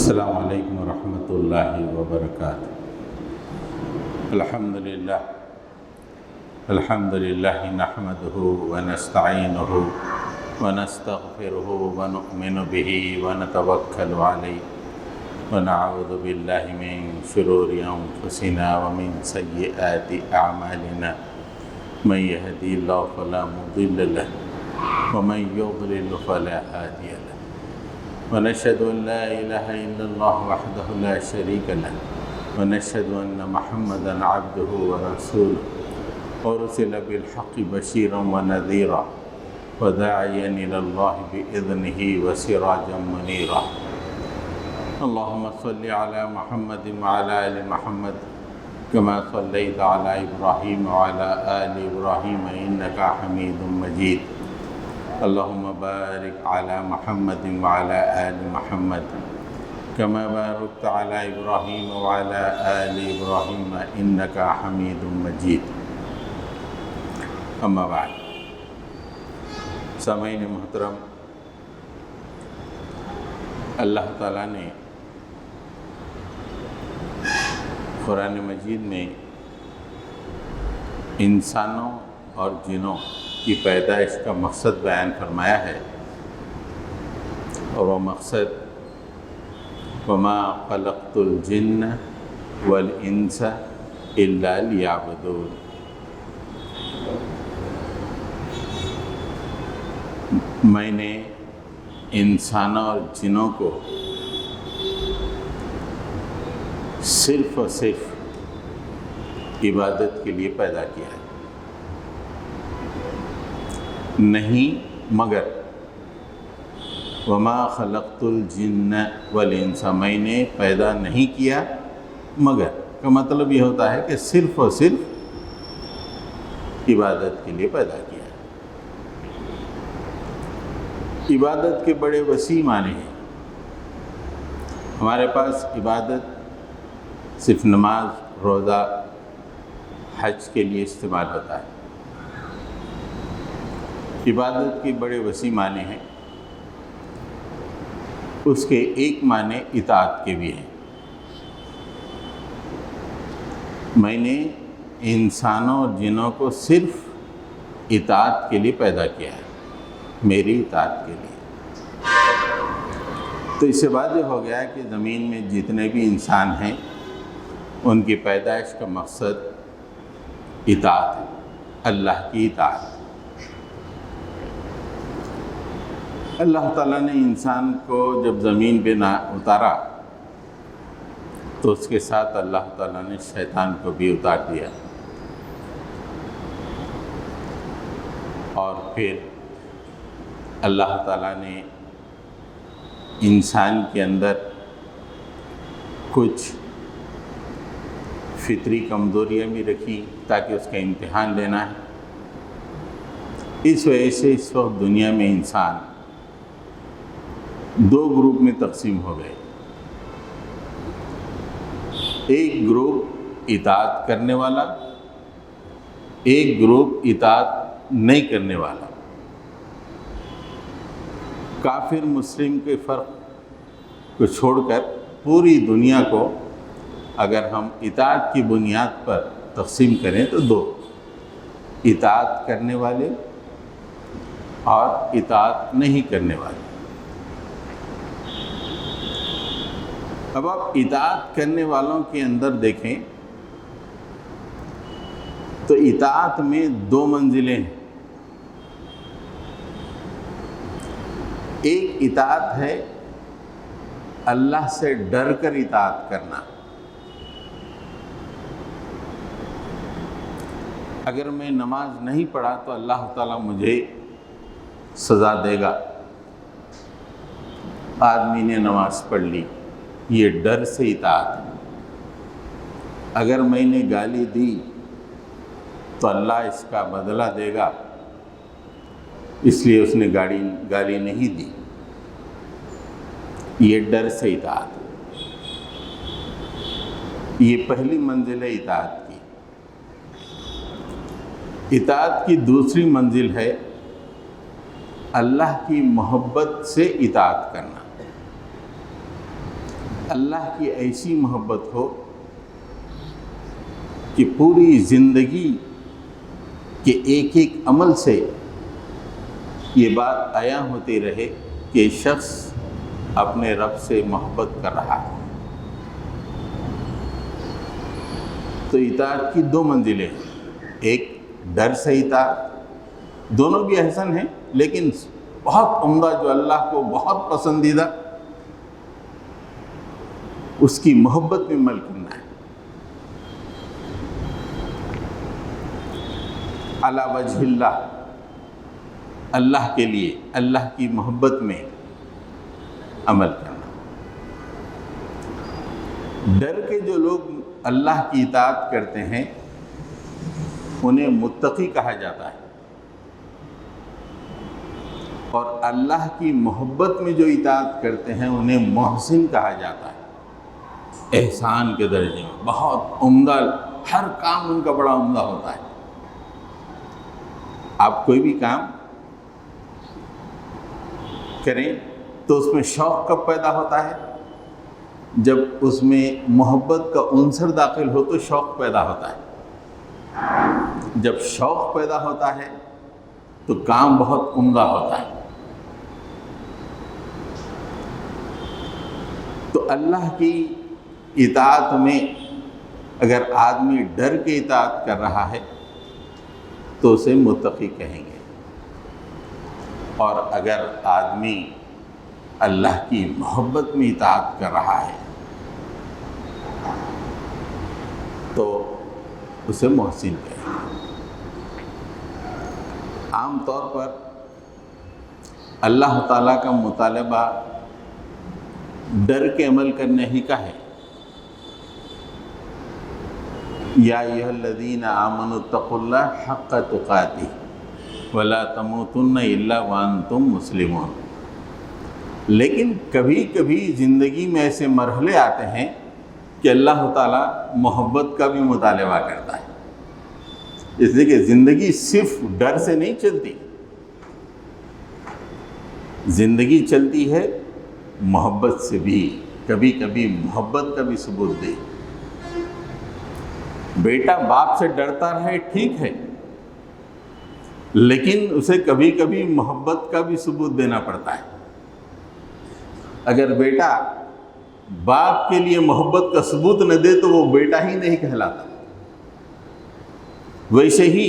السلام علیکم ورحمۃ اللہ وبرکاتہ۔ الحمد للہ نحمده ونستعینه ونستغفره ونؤمن به ونتوکل علیہ ونعوذ باللہ من شرور انفسنا ومن سیئات اعمالنا من یهدی اللہ فلا مضل له ومن یضلل فلا ہادی له ونشهد أن لا إله إلا الله وحده لا شريك له ونشهد أن محمدا عبده ورسوله أرسل بالحق بشيرا ونذيرا وداعيا إلى الله بإذنه وسراجا منيرا اللهم صل على محمد وعلى آل محمد كما صليت على إبراهيم وعلى آل إبراهيم إنك حميد مجيد اللهم بارك على محمد وعلى آل محمد كما باركت على إبراهيم وعلى آل إبراهيم إنك حميد مجيد اما بعد۔ سامعین محترم، اللہ تعالیٰ نے قرآن مجید میں انسانوں اور جنوں کی پیدائش کا مقصد بیان فرمایا ہے، اور وہ مقصد وما خلقت الجن والانس الا لیعبدون، میں نے انسانوں اور جنوں کو صرف اور صرف عبادت کے لیے پیدا کیا ہے، نہیں مگر وما خلقت الجن والانس، میں نے پیدا نہیں کیا مگر کا مطلب یہ ہوتا ہے کہ صرف اور صرف عبادت کے لیے پیدا کیا ہے۔ عبادت کے بڑے وسیع معنی ہیں۔ ہمارے پاس عبادت صرف نماز، روزہ، حج کے لیے استعمال ہوتا ہے۔ عبادت کے بڑے وسیع معنی ہیں، اس کے ایک معنی اطاعت کے بھی ہیں۔ میں نے انسانوں اور جنوں کو صرف اطاعت کے لیے پیدا کیا ہے، میری اطاعت کے لیے۔ تو اس سے واضح ہو گیا کہ زمین میں جتنے بھی انسان ہیں ان کی پیدائش کا مقصد اطاعت ہے، اللہ کی اطاعت۔ اللہ تعالیٰ نے انسان کو جب زمین پہ نہ اتارا تو اس کے ساتھ اللہ تعالیٰ نے شیطان کو بھی اتار دیا، اور پھر اللہ تعالیٰ نے انسان کے اندر کچھ فطری کمزوریاں بھی رکھی تاکہ اس کا امتحان لینا ہے۔ اس وجہ سے اس وقت دنیا میں انسان دو گروپ میں تقسیم ہو گئے۔ ایک گروپ اطاعت کرنے والا، ایک گروپ اطاعت نہیں کرنے والا۔ کافر مسلم کے فرق کو چھوڑ کر پوری دنیا کو اگر ہم اطاعت کی بنیاد پر تقسیم کریں تو دو، اطاعت کرنے والے اور اطاعت نہیں کرنے والے۔ اب آپ اطاعت کرنے والوں کے اندر دیکھیں تو اطاعت میں دو منزلیں ہیں۔ ایک اطاعت ہے اللہ سے ڈر کر اطاعت کرنا، اگر میں نماز نہیں پڑھا تو اللہ تعالیٰ مجھے سزا دے گا۔ آدمی نے نماز پڑھ لی، یہ ڈر سے اطاعت ہے۔ اگر میں نے گالی دی تو اللہ اس کا بدلہ دے گا، اس لیے اس نے گالی نہیں دی، یہ ڈر سے اطاعت ہے۔ یہ پہلی منزل ہے اطاعت کی۔ اطاعت کی دوسری منزل ہے اللہ کی محبت سے اطاعت کرنا۔ اللہ کی ایسی محبت ہو کہ پوری زندگی کے ایک ایک عمل سے یہ بات عیاں ہوتی رہے کہ شخص اپنے رب سے محبت کر رہا ہے۔ تو اطاعت کی دو منزلیں ہیں، ایک ڈر سے اطاعت، دونوں بھی احسن ہیں، لیکن بہت عمدہ جو اللہ کو بہت پسندیدہ اس کی محبت میں عمل کرنا ہے۔ علی وجہ اللہ، اللہ کے لیے، اللہ کی محبت میں عمل کرنا۔ ڈر کے جو لوگ اللہ کی اطاعت کرتے ہیں انہیں متقی کہا جاتا ہے، اور اللہ کی محبت میں جو اطاعت کرتے ہیں انہیں محسن کہا جاتا ہے، احسان کے درجے میں، بہت عمدہ، ہر کام ان کا بڑا عمدہ ہوتا ہے۔ آپ کوئی بھی کام کریں تو اس میں شوق کب پیدا ہوتا ہے؟ جب اس میں محبت کا عنصر داخل ہو تو شوق پیدا ہوتا ہے۔ جب شوق پیدا ہوتا ہے تو کام بہت عمدہ ہوتا ہے۔ تو اللہ کی اطاعت میں اگر آدمی ڈر کے اطاعت کر رہا ہے تو اسے متقی کہیں گے، اور اگر آدمی اللہ کی محبت میں اطاعت کر رہا ہے تو اسے محسن کہیں گے۔ عام طور پر اللہ تعالیٰ کا مطالبہ ڈر کے عمل کرنے ہی کا ہے۔ یا ایھا الذین آمنوا اتقوا اللہ حق تقاتہ ولا تموتن الا وانتم مسلمون۔ لیکن کبھی کبھی زندگی میں ایسے مرحلے آتے ہیں کہ اللہ تعالیٰ محبت کا بھی مطالبہ کرتا ہے، اس لیے کہ زندگی صرف ڈر سے نہیں چلتی، زندگی چلتی ہے محبت سے بھی۔ کبھی کبھی محبت کا بھی ثبوت دے۔ بیٹا باپ سے ڈرتا رہے ٹھیک ہے، لیکن اسے کبھی کبھی محبت کا بھی ثبوت دینا پڑتا ہے۔ اگر بیٹا باپ کے لیے محبت کا ثبوت نہ دے تو وہ بیٹا ہی نہیں کہلاتا۔ ویسے ہی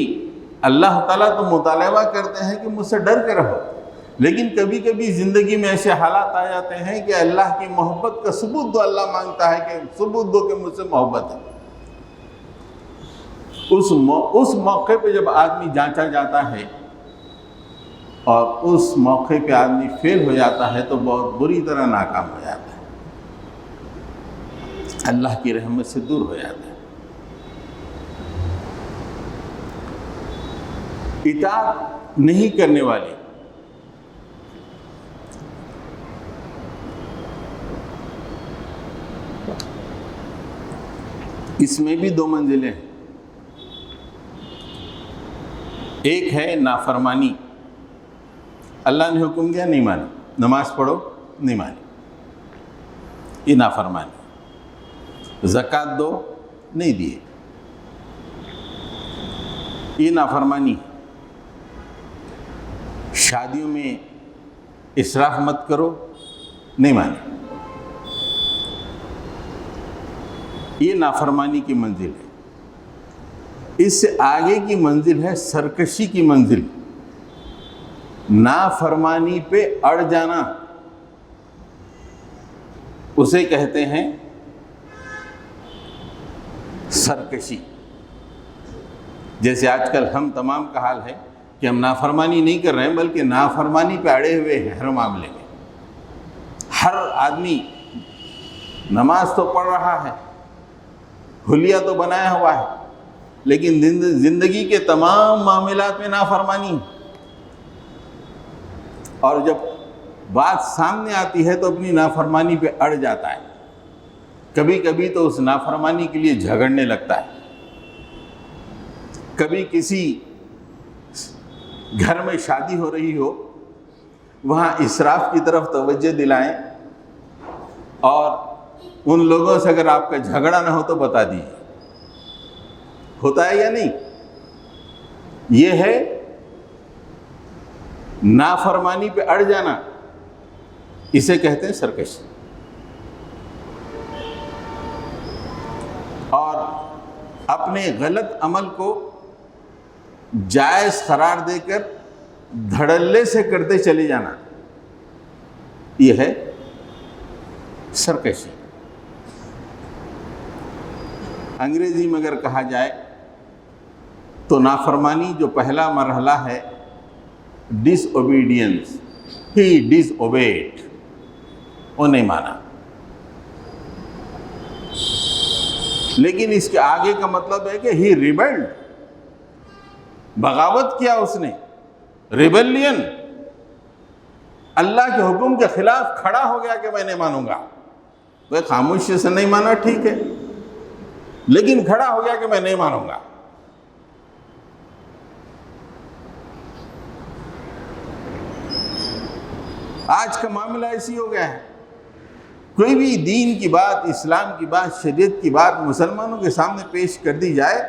اللہ تعالیٰ تو مطالبہ کرتے ہیں کہ مجھ سے ڈر کے رہو، لیکن کبھی کبھی زندگی میں ایسے حالات آ جاتے ہیں کہ اللہ کی محبت کا ثبوت دو، اللہ مانگتا ہے کہ ثبوت دو کہ مجھ سے محبت ہے۔ اس موقع پہ جب آدمی جانچا جاتا ہے اور اس موقع پہ آدمی فیل ہو جاتا ہے تو بہت بری طرح ناکام ہو جاتا ہے، اللہ کی رحمت سے دور ہو جاتا ہے۔ اطاعت نہیں کرنے والے اس میں بھی دو منزلیں ہیں۔ ایک ہے نافرمانی، اللہ نے حکم دیا نہیں مانی، نماز پڑھو نہیں مانی، یہ نافرمانی۔ زکوٰۃ دو نہیں دیے، یہ نافرمانی۔ شادیوں میں اسراف مت کرو نہیں مانی، یہ نافرمانی کی منزل ہے۔ اس سے آگے کی منزل ہے سرکشی کی منزل، نافرمانی پہ اڑ جانا، اسے کہتے ہیں سرکشی۔ جیسے آج کل ہم تمام کا حال ہے کہ ہم نافرمانی نہیں کر رہے ہیں بلکہ نافرمانی پہ اڑے ہوئے ہیں ہر معاملے میں۔ ہر آدمی نماز تو پڑھ رہا ہے، حلیہ تو بنایا ہوا ہے، لیکن زندگی کے تمام معاملات میں نافرمانی، اور جب بات سامنے آتی ہے تو اپنی نافرمانی پہ اڑ جاتا ہے۔ کبھی کبھی تو اس نافرمانی کے لیے جھگڑنے لگتا ہے۔ کبھی کسی گھر میں شادی ہو رہی ہو، وہاں اسراف کی طرف توجہ دلائیں اور ان لوگوں سے اگر آپ کا جھگڑا نہ ہو تو بتا دیجیے، ہوتا ہے یا نہیں؟ یہ ہے نافرمانی پہ اڑ جانا، اسے کہتے ہیں سرکشی۔ اور اپنے غلط عمل کو جائز قرار دے کر دھڑلے سے کرتے چلے جانا، یہ ہے سرکشی۔ انگریزی میں اگر کہا جائے تو نافرمانی جو پہلا مرحلہ ہے، ڈس اوبیڈینس، ہی ڈس اوبیڈ، وہ نہیں مانا۔ لیکن اس کے آگے کا مطلب ہے کہ ہی ریبلڈ، بغاوت کیا اس نے، ریبیلین، اللہ کے حکم کے خلاف کھڑا ہو گیا کہ میں نہیں مانوں گا۔ وہ خاموشی سے نہیں مانا، ٹھیک ہے، لیکن کھڑا ہو گیا کہ میں نہیں مانوں گا۔ آج کا معاملہ ایسی ہو گیا ہے، کوئی بھی دین کی بات، اسلام کی بات، شریعت کی بات مسلمانوں کے سامنے پیش کر دی جائے،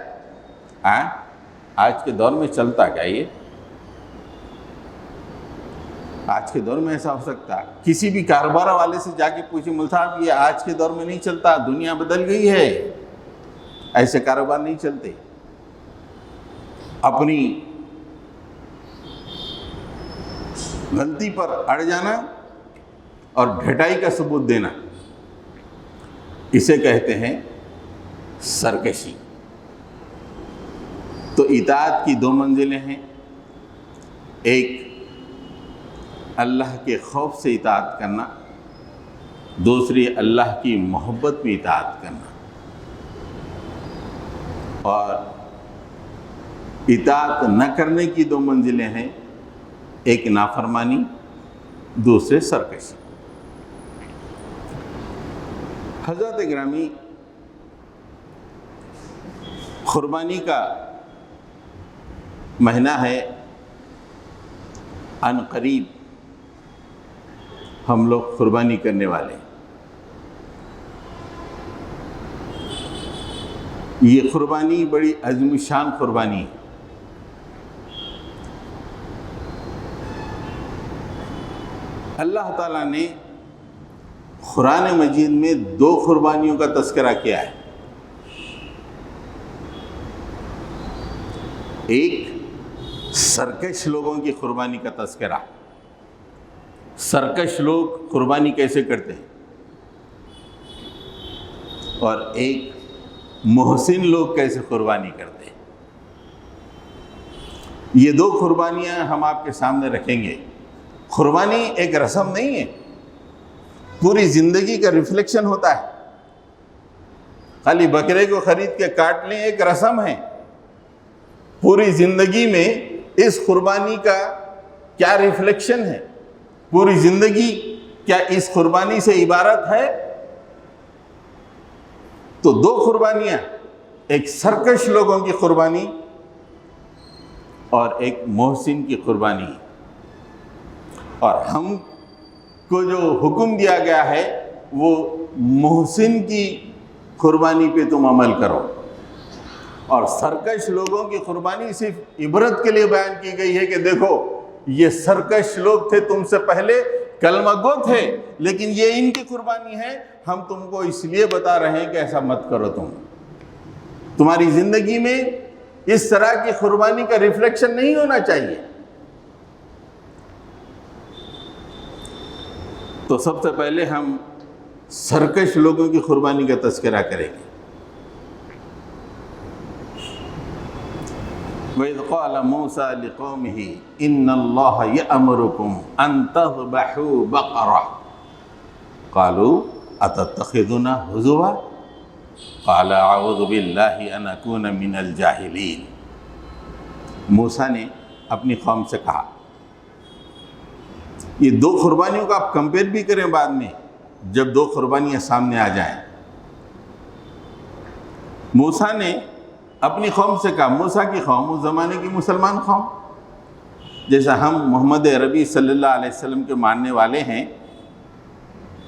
آج کے دور میں چلتا کیا یہ؟ آج کے دور میں ایسا ہو سکتا ہے؟ کسی بھی کاروبار والے سے جا کے پوچھیں، مول صاحب یہ آج کے دور میں نہیں چلتا، دنیا بدل گئی ہے، ایسے کاروبار نہیں چلتے۔ اپنی غلطی پر اڑ جانا اور ڈھٹائی کا ثبوت دینا، اسے کہتے ہیں سرکشی۔ تو اطاعت کی دو منزلیں ہیں، ایک اللہ کے خوف سے اطاعت کرنا، دوسری اللہ کی محبت میں اطاعت کرنا۔ اور اطاعت نہ کرنے کی دو منزلیں ہیں، ایک نافرمانی، دوسرے سرکشی۔ حضرت گرامی، قربانی کا مہینہ ہے، عن قریب ہم لوگ قربانی کرنے والے۔ یہ قربانی بڑی عظیم شان قربانی ہے۔ اللہ تعالیٰ نے قرآن مجید میں دو قربانیوں کا تذکرہ کیا ہے، ایک سرکش لوگوں کی قربانی کا تذکرہ، سرکش لوگ قربانی کیسے کرتے ہیں، اور ایک محسن لوگ کیسے قربانی کرتے ہیں۔ یہ دو قربانیاں ہم آپ کے سامنے رکھیں گے۔ قربانی ایک رسم نہیں ہے، پوری زندگی کا ریفلیکشن ہوتا ہے۔ خالی بکرے کو خرید کے کاٹ لیں ایک رسم ہے، پوری زندگی میں اس قربانی کا کیا ریفلیکشن ہے، پوری زندگی کیا اس قربانی سے عبارت ہے؟ تو دو قربانیاں، ایک سرکش لوگوں کی قربانی اور ایک محسن کی قربانی۔ اور ہم کو جو حکم دیا گیا ہے وہ محسن کی قربانی پہ تم عمل کرو، اور سرکش لوگوں کی قربانی صرف عبرت کے لیے بیان کی گئی ہے کہ دیکھو یہ سرکش لوگ تھے، تم سے پہلے کلمہ گو تھے، لیکن یہ ان کی قربانی ہے، ہم تم کو اس لیے بتا رہے ہیں کہ ایسا مت کرو۔ تمہاری زندگی میں اس طرح کی قربانی کا ریفلیکشن نہیں ہونا چاہیے۔ تو سب سے پہلے ہم سرکش لوگوں کی قربانی کا تذکرہ کریں گے۔ وَإِذْ قَالَ مُوسَى لِقَوْمِهِ إِنَّ اللَّهَ يَأْمُرُكُمْ أَن تَذْبَحُوا بَقَرَةً قَالُوا أَتَتَّخِذُنَا هُزُوًا قَالَ أَعُوذُ بِاللَّهِ أَنْ أَكُونَ مِنَ الْجَاهِلِينَ۔ موسیٰ نے اپنی قوم سے کہا، یہ دو قربانیوں کا آپ کمپیئر بھی کریں بعد میں جب دو قربانیاں سامنے آ جائیں۔ موسیٰ نے اپنی قوم سے کہا، موسیٰ کی قوم اس زمانے کی مسلمان قوم، جیسا ہم محمد عربی صلی اللہ علیہ وسلم کے ماننے والے ہیں،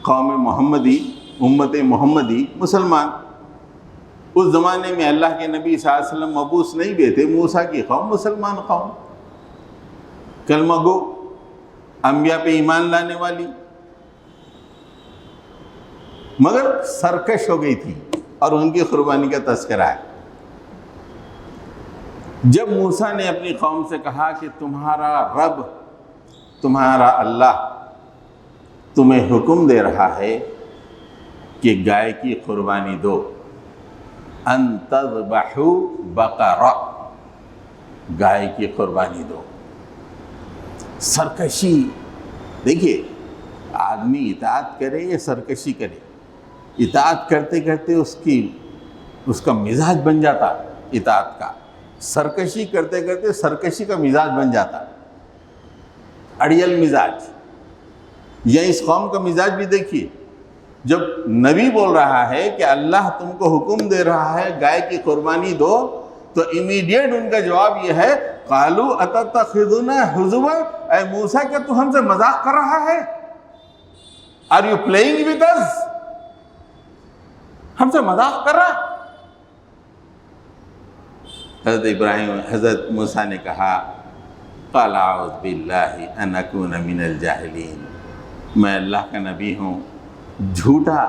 قوم محمدی، امت محمدی مسلمان. اس زمانے میں اللہ کے نبی صلی اللہ علیہ وسلم مبعوث نہیں ہوئے تھے. موسیٰ کی قوم مسلمان قوم، کلمہ گو، انبیاء پہ ایمان لانے والی، مگر سرکش ہو گئی تھی. اور ان کی قربانی کا تذکرہ ہے. جب موسیٰ نے اپنی قوم سے کہا کہ تمہارا رب، تمہارا اللہ تمہیں حکم دے رہا ہے کہ گائے کی قربانی دو، ان تذبحوا بقرہ، گائے کی قربانی دو. سرکشی، دیکھیے آدمی اطاعت کرے یا سرکشی کرے، اطاعت کرتے کرتے اس کا مزاج بن جاتا اطاعت کا، سرکشی کرتے کرتے سرکشی کا مزاج بن جاتا، اڑیل مزاج. یا اس قوم کا مزاج بھی دیکھیے، جب نبی بول رہا ہے کہ اللہ تم کو حکم دے رہا ہے گائے کی قربانی دو، تو امیڈیٹ ان کا جواب یہ ہے قالوا اتتخذنا ہزوا، اے موسیٰ کیا تو ہم سے مذاق کر رہا ہے؟ Are you playing with us? ہم سے مذاق کر رہا؟ حضرت موسیٰ نے کہا قال اعوذ باللہ ان اکون من الجاہلین، میں اللہ کا نبی ہوں، جھوٹا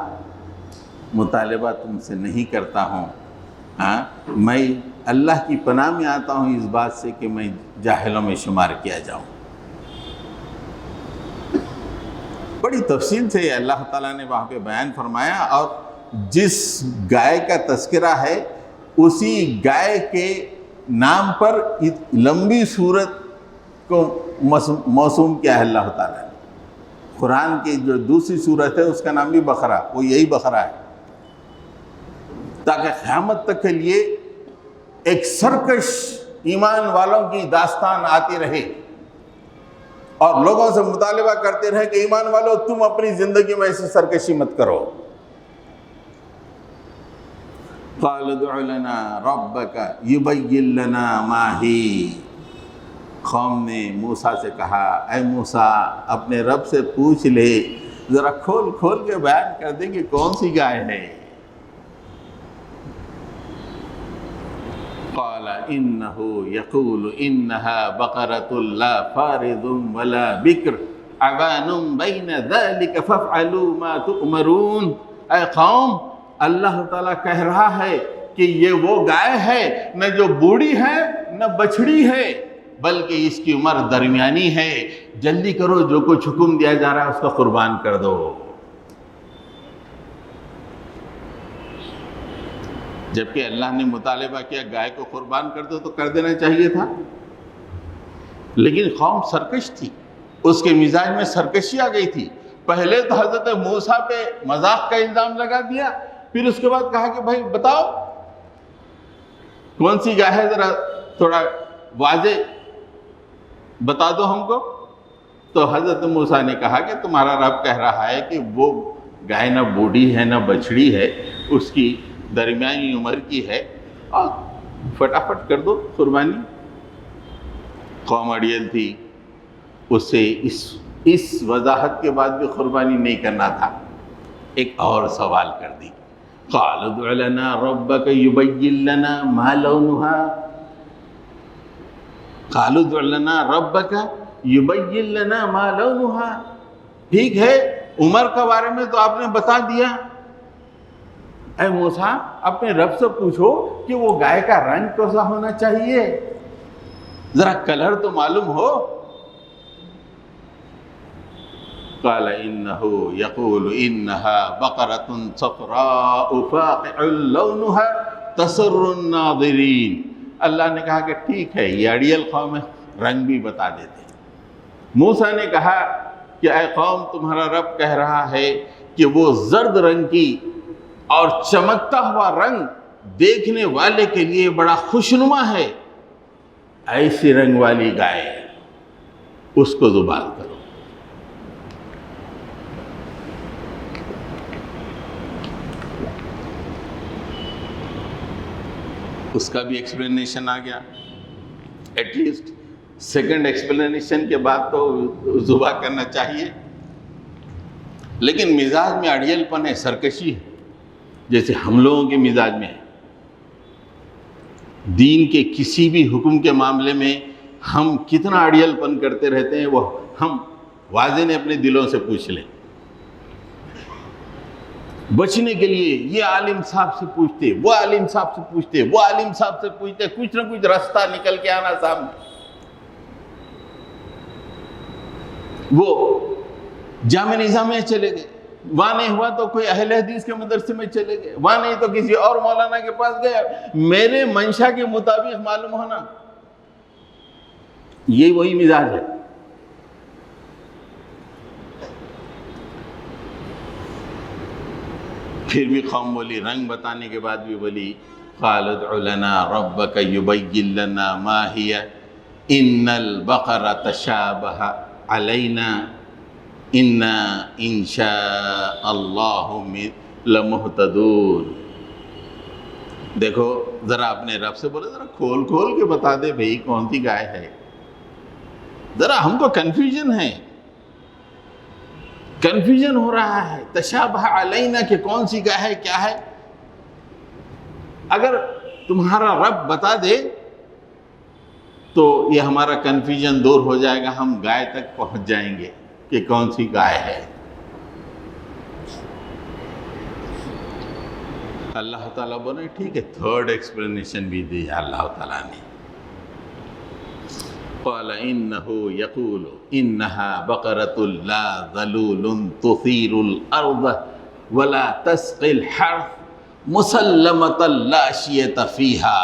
مطالبہ تم سے نہیں کرتا ہوں. میں اللہ کی پناہ میں آتا ہوں اس بات سے کہ میں جاہلوں میں شمار کیا جاؤں. بڑی تفصیل سے اللہ تعالیٰ نے وہاں پہ بیان فرمایا. اور جس گائے کا تذکرہ ہے اسی گائے کے نام پر لمبی سورت کو موسوم کیا ہے اللہ تعالیٰ نے. قرآن کی جو دوسری سورت ہے اس کا نام بھی بقرہ، وہ یہی بقرہ ہے، تاکہ قیامت تک کے لیے ایک سرکش ایمان والوں کی داستان آتی رہے اور لوگوں سے مطالبہ کرتے رہے کہ ایمان والو تم اپنی زندگی میں ایسی سرکشی مت کرو. قال ادع لنا ربک یبین لنا ما ہی، قوم نے موسیٰ سے کہا اے موسیٰ اپنے رب سے پوچھ لے، ذرا کھول کھول کے بیان کر دے کہ کون سی گائے ہے. قال انه يقول انها بقرة لا فارض ولا بكر عوان بين ذلك فافعلوا ما تؤمرون. اے قوم، اللہ تعالیٰ کہہ رہا ہے کہ یہ وہ گائے ہے نہ جو بوڑھی ہے نہ بچڑی ہے، بلکہ اس کی عمر درمیانی ہے. جلدی کرو، جو کچھ حکم دیا جا رہا ہے اس کا قربان کر دو. جبکہ اللہ نے مطالبہ کیا گائے کو قربان کر دو تو کر دینا چاہیے تھا، لیکن قوم سرکش تھی، اس کے مزاج میں سرکشی آ گئی تھی. پہلے تو حضرت موسیٰ پہ مذاق کا الزام لگا دیا، پھر اس کے بعد کہا کہ بھائی بتاؤ کون سی گائے ہے، ذرا تھوڑا واضح بتا دو ہم کو. تو حضرت موسیٰ نے کہا کہ تمہارا رب کہہ رہا ہے کہ وہ گائے نہ بوڑھی ہے نہ بچڑی ہے، اس کی درمیانی عمر کی ہے، اور فٹافٹ کر دو قربانی. قوم اڑیل تھی، اس سے اس وضاحت کے بعد بھی قربانی نہیں کرنا تھا. ایک اور سوال کر دی، قال ادع لنا ربک یبین لنا ما لونها. قالوا ادع لنا ربک یبین لنا ما لونها. ٹھیک ہے، عمر کے بارے میں تو آپ نے بتا دیا، اے موسیٰ اپنے رب سے پوچھو کہ وہ گائے کا رنگ کیسا ہونا چاہیے، ذرا کلر تو معلوم ہو. قال انه يقول انها بقرة صفراء فاقع لونها تسر الناظرین. اللہ نے کہا کہ ٹھیک ہے، یہ اڑیل قوم ہے، رنگ بھی بتا دیتے. موسیٰ نے کہا کہ اے قوم تمہارا رب کہہ رہا ہے کہ وہ زرد رنگ کی اور چمکتا ہوا رنگ دیکھنے والے کے لیے بڑا خوشنما ہے، ایسی رنگ والی گائے اس کو ذبح کرو. اس کا بھی ایکسپلینیشن آ گیا. ایٹ لیسٹ سیکنڈ ایکسپلینیشن کے بعد تو ذبح کرنا چاہیے. لیکن مزاج میں اڑیل پن ہے، سرکشی ہے، جیسے ہم لوگوں کے مزاج میں ہے۔ دین کے کسی بھی حکم کے معاملے میں ہم کتنا اڑیل پن کرتے رہتے ہیں، وہ ہم واضح اپنے دلوں سے پوچھ لیں۔ بچنے کے لیے یہ عالم صاحب سے پوچھتے، وہ عالم صاحب سے پوچھتے، وہ عالم صاحب سے پوچھتے، کچھ نہ کچھ راستہ نکل کے آنا سامنے۔ وہ جامع نظامیہ چلے گئے، وہاں نہیں ہوا تو کوئی اہل حدیث کے مدرسے میں چلے گئے، وہاں نہیں تو کسی اور مولانا کے پاس گئے، میرے منشا کے مطابق معلوم ہونا، یہ وہی مزاج ہے۔ پھر بھی قوم بولی، رنگ بتانے کے بعد بھی بولی، قال ادع لنا ربک یبین لنا ما ہی ان البقرہ تشابہ علینا انا انشاء اللہ لمہتدون۔ دیکھو ذرا اپنے رب سے بولے، ذرا کھول کھول کے بتا دے بھئی کون سی گائے ہے، ذرا ہم کو کنفیوژن ہے، کنفیوژن ہو رہا ہے، تشابہ علینا کہ کون سی گائے ہے، کیا ہے۔ اگر تمہارا رب بتا دے تو یہ ہمارا کنفیوژن دور ہو جائے گا، ہم گائے تک پہنچ جائیں گے کہ کون سی گائے ہے۔ اللہ تعالیٰ بولے ٹھیک ہے، تھرڈ ایکسپلینیشن بھی دی اللہ تعالیٰ نے۔ قال انه يقول انها بقرة لا ذلول تثير الارض ولا تسقي الحرث مسلمة لا شية فيها۔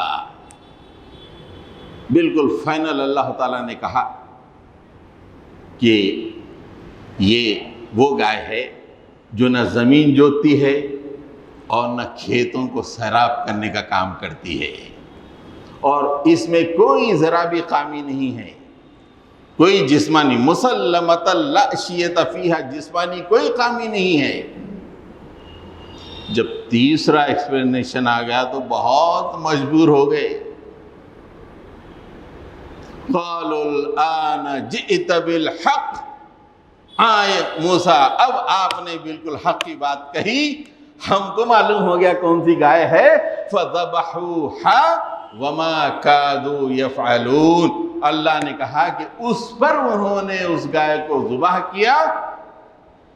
بالکل فائنل اللہ تعالیٰ نے کہا کہ یہ وہ گائے ہے جو نہ زمین جوتتی ہے اور نہ کھیتوں کو سیراب کرنے کا کام کرتی ہے، اور اس میں کوئی ذرا بھی خامی نہیں ہے، کوئی جسمانی، مسلمۃ لا شیۃ فیہا، جسمانی کوئی خامی نہیں ہے۔ جب تیسرا ایکسپلینیشن آ گیا تو بہت مجبور ہو گئے۔ قالوا الآن جئت بالحق، آئے موسیٰ اب آپ نے بالکل حق کی بات کہی، ہم کو معلوم ہو گیا کون سی گائے ہے۔ فذبحوها وما کادوا یفعلون، اللہ نے کہا کہ اس پر انہوں نے اس گائے کو ذبح کیا،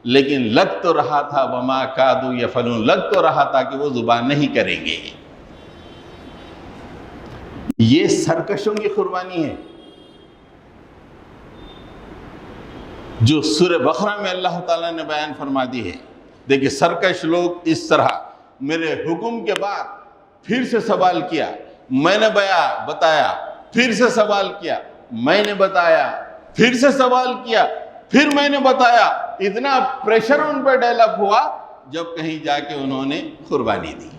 لیکن لگ تو رہا تھا وما کادوا یفعلون، لگ تو رہا تھا کہ وہ ذبح نہیں کریں گے۔ یہ سرکشوں کی قربانی ہے جو سورہ بقرہ میں اللہ تعالیٰ نے بیان فرما دی ہے۔ دیکھیں سرکش لوگ اس طرح میرے حکم کے بعد پھر سے سوال کیا، میں نے بتایا، پھر سے سوال کیا، میں نے بتایا، پھر سے سوال کیا، پھر میں نے بتایا، اتنا پریشر ان پہ ڈیولپ ہوا جب کہیں جا کے انہوں نے قربانی دی۔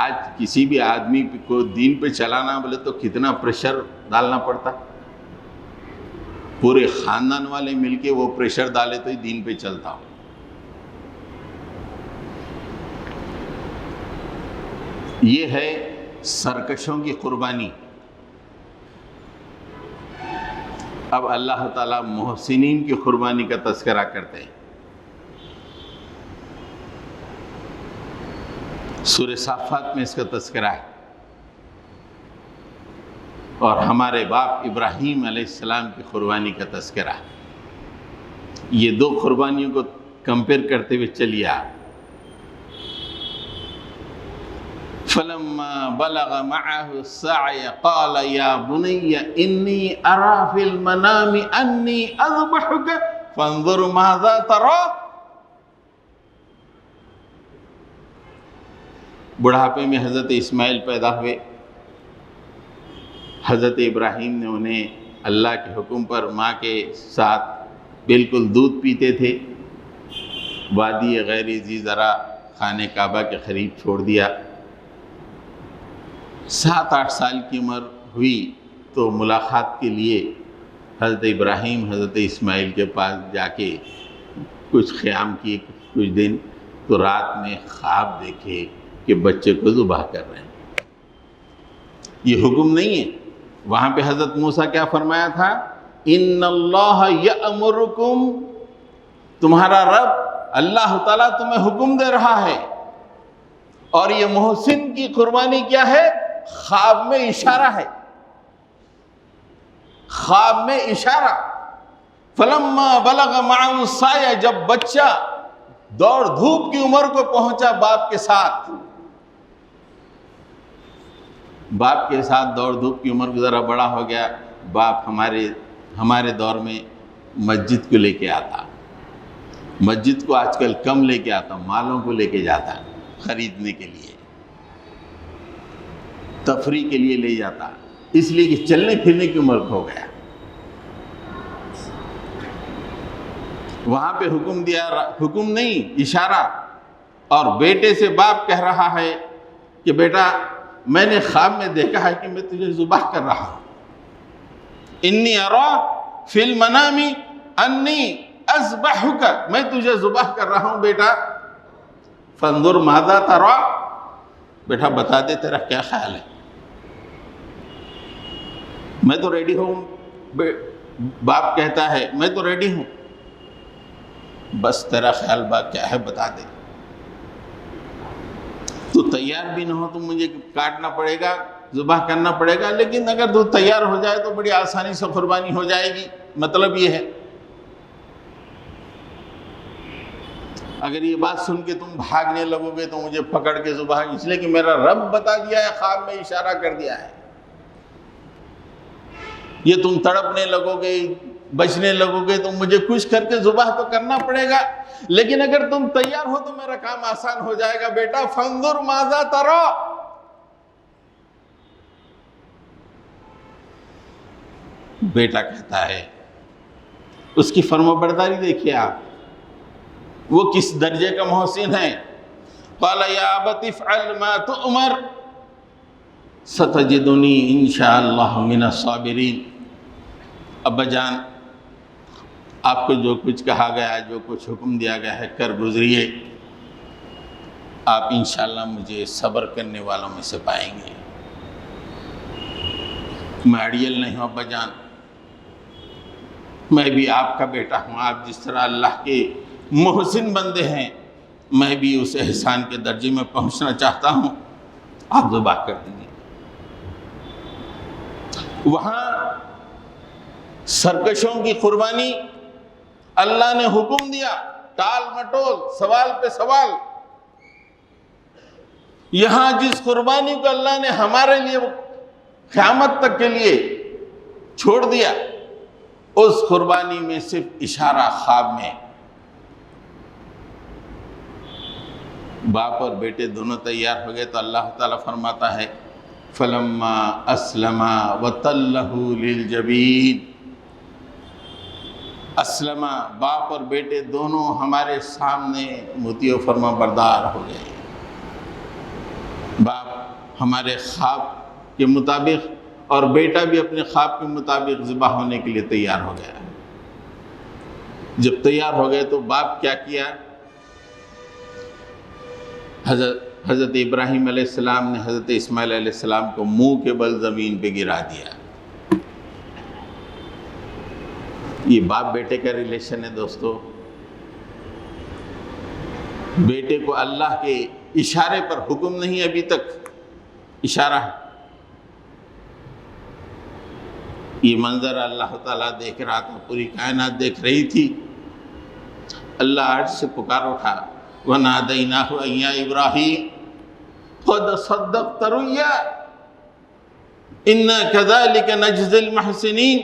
آج کسی بھی آدمی کو دین پہ چلانا بولے تو کتنا پریشر ڈالنا پڑتا، پورے خاندان والے مل کے وہ پریشر ڈالے تو ہی دین پہ چلتا ہو۔ یہ ہے سرکشوں کی قربانی۔ اب اللہ تعالیٰ محسنین کی قربانی کا تذکرہ کرتے ہیں۔ سورہ صافات میں اس کا تذکرہ ہے، اور ہمارے باپ ابراہیم علیہ السلام کی قربانی کا تذکرہ ہے۔ یہ دو قربانیوں کو کمپیئر کرتے ہوئے چلیے آپ۔ فلما بلغ معه السعي قال يا بني إني أرى في المنام أني أذبحك فانظر ماذا ترى۔ بڑھاپے میں حضرت اسماعیل پیدا ہوئے، حضرت ابراہیم نے انہیں اللہ کے حکم پر ماں کے ساتھ بالکل دودھ پیتے تھے، وادی غیر ذی زرع خانہ کعبہ کے قریب چھوڑ دیا۔ 7-8 سال کی عمر ہوئی تو ملاقات کے لیے حضرت ابراہیم حضرت اسماعیل کے پاس جا کے کچھ قیام کیے کچھ دن، تو رات میں خواب دیکھے کہ بچے کو ذبح کر رہے ہیں۔ یہ حکم نہیں ہے، وہاں پہ حضرت موسیٰ کیا فرمایا تھا؟ ان اللہ یأمرکم، تمہارا رب اللہ تعالیٰ تمہیں حکم دے رہا ہے. اور یہ محسن کی قربانی کیا ہے؟ خواب میں اشارہ ہے، خواب میں اشارہ. فلما بلغ معه السعی، جب بچہ دوڑ دھوپ کی عمر کو پہنچا باپ کے ساتھ، باپ کے ساتھ دوڑ دھوپ کی عمر کو ذرا بڑا ہو گیا. باپ ہمارے دور میں مسجد کو لے کے آتا، مسجد کو آج کل کم لے کے آتا، مالوں کو لے کے جاتا خریدنے کے لیے، تفریح کے لیے لے جاتا، اس لیے کہ چلنے پھرنے کی عمر ہو گیا. وہاں پہ حکم دیا، حکم نہیں اشارہ. اور بیٹے سے باپ کہہ رہا ہے کہ بیٹا میں نے خواب میں دیکھا ہے کہ میں تجھے ذبح کر رہا ہوں. انی ارا فی المنام انی اذبحک، میں تجھے ذبح کر رہا ہوں بیٹا. فانظر ماذا ترى، بیٹا بتا دے تیرا کیا خیال ہے. میں تو ریڈی ہوں، باپ کہتا ہے میں تو ریڈی ہوں، بس تیرا خیال باپ کیا ہے بتا دے. تو تیار بھی نہ ہو تو مجھے کاٹنا پڑے گا، ذبح کرنا پڑے گا، لیکن اگر تو تیار ہو جائے تو بڑی آسانی سے قربانی ہو جائے گی. مطلب یہ ہے اگر یہ بات سن کے تم بھاگنے لگو گے تو مجھے پکڑ کے ذبح، اس لیے کہ میرا رب بتا دیا ہے، خواب میں اشارہ کر دیا ہے. یہ تم تڑپنے لگو گے، بچنے لگو گے تو مجھے کچھ کر کے ذبح تو کرنا پڑے گا، لیکن اگر تم تیار ہو تو میرا کام آسان ہو جائے گا. بیٹا فانظر ماذا ترى، بیٹا کہتا ہے، اس کی فرمانبرداری دیکھیے آپ، وہ کس درجے کا محسن ہے. قال یا ابت افعل ما تؤمر ستجدنی انشاءاللہ من الصابرین. ابا جان آپ کو جو کچھ کہا گیا، جو کچھ حکم دیا گیا ہے کر گزریے، آپ انشاءاللہ مجھے صبر کرنے والوں میں سے پائیں گے. میں اڑیل نہیں ہوں ابا جان، میں بھی آپ کا بیٹا ہوں. آپ جس طرح اللہ کے محسن بندے ہیں، میں بھی اس احسان کے درجے میں پہنچنا چاہتا ہوں، آپ ذبح کر دیجیے. وہاں سرکشوں کی قربانی اللہ نے حکم دیا، ٹال مٹول، سوال پہ سوال. یہاں جس قربانی کو اللہ نے ہمارے لیے قیامت تک کے لیے چھوڑ دیا، اس قربانی میں صرف اشارہ خواب میں. باپ اور بیٹے دونوں تیار ہو گئے تو اللہ تعالیٰ فرماتا ہے فلما اسلما وتلہ للجبین. اسلما، باپ اور بیٹے دونوں ہمارے سامنے مطیع و فرما بردار ہو گئے. باپ ہمارے خواب کے مطابق اور بیٹا بھی اپنے خواب کے مطابق ذبح ہونے کے لیے تیار ہو گیا. جب تیار ہو گئے تو باپ کیا کیا؟ حضرت ابراہیم علیہ السلام نے حضرت اسماعیل علیہ السلام کو منہ کے بل زمین پہ گرا دیا. یہ باپ بیٹے کا ریلیشن ہے دوستو. بیٹے کو اللہ کے اشارے پر حکم نہیں، ابھی تک اشارہ ہے. یہ منظر اللہ تعالیٰ دیکھ رہا تھا، پوری کائنات دیکھ رہی تھی. اللہ عرش سے پکار اٹھا، وَنَادَيْنَاهُ أَن يَا إِبْرَاهِيمُ قَدْ صَدَّقْتَ الرُّؤْيَا إِنَّا كَذَلِكَ نَجْزِي الْمُحْسِنِينَ.